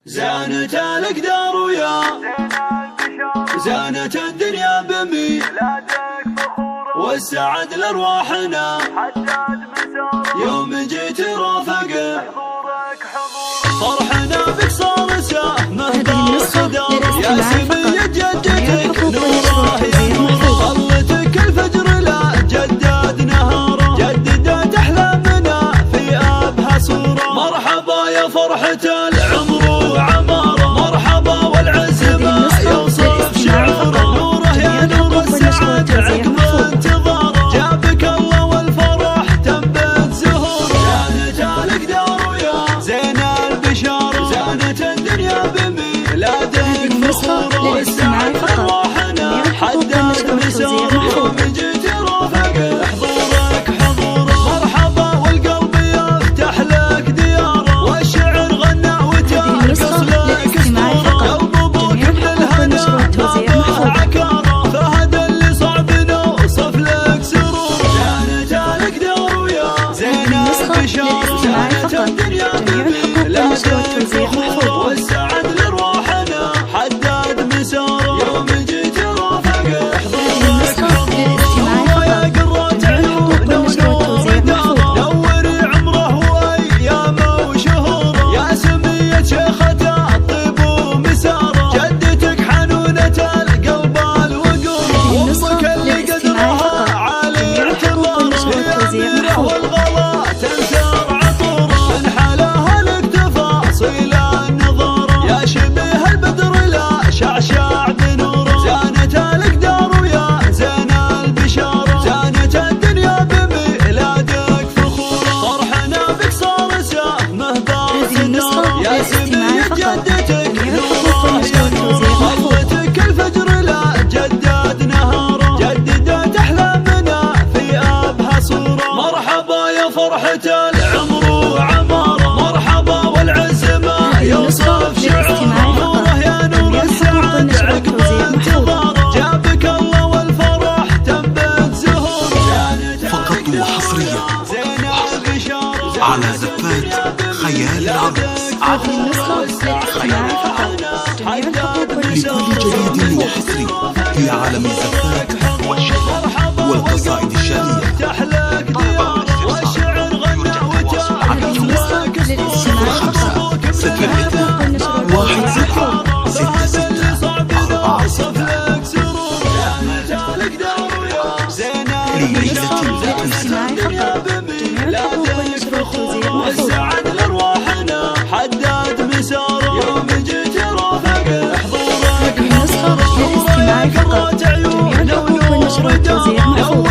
زانت الأقدار ويا زانت الدنيا بميلادك والسعد لأرواحنا يوم جيت رافقه فرحنا بك صار سهم باصدار يا سمية جدتك نوره ينور ظلتك الفجر لا جدد نهاره جددت أحلامنا في أبهى صورة مرحبا يا فرحة العمر وعماره مرحبا والعز ما يوصف شعوره نوره يا نور السعد عقب انتظاره جابك الله والفرح تنبت زهوره زانت الأقدار ويا زين البشاره زانت الدنيا بميلادك فخوره والسعد أرواحنا حدد مساره يوم جيت رافقه حضورك حضوره مرحبا والقلب يفتح لك دياره والشعر غنى وترقص لك اسطوره قلب ابوك من الهنا ما عكاره فهد اللي صعب نوصف لك سرور زانت الأقدار ويا زين البشاره زانت الدنيا بميلادك فخوره والسعد لأرواحنا حدد مساره يوم جيت رافقه حضورك حضوره يا قرة عيونه ونور داره نوري عمره وايامه وشهوره يا سمية شيخة الطيب ومساره جدتك حنونة القلب الوقور وامك اللي قدرها عالي اعتباره هي اميره والغلا تنثر عطوره انحلاها لك تفاصيل النظاره يا شبيه البدر لا شعشع بنوره زانت الأقدار ويا زين البشاره زانت الدنيا بميلادك فخوره فرحنا بك صار سهمه باصدار يا سمية جدتك نوره ينور ظلتك الفجر لا جدد نهاره جددت أحلامنا في أبهى صورة مرحبا يا فرحة العمر وعماره مرحبا والعز ما يوصف شعوره نوره يا نور السعد عقب انتظاره جابك الله والفرح تنبت زهوره فقط وحصريا على زفات خيال العروس لكل جديد وحصري في عالم الزفات والشعر والقصائد الشعرية والشعر غنى على التواصل 5 6 1 6 6 6 4 6 ليلة والسعد لأرواحنا حدد مساره يوم جيت رافقه حضورك حضوره قرة عيونه ونور داره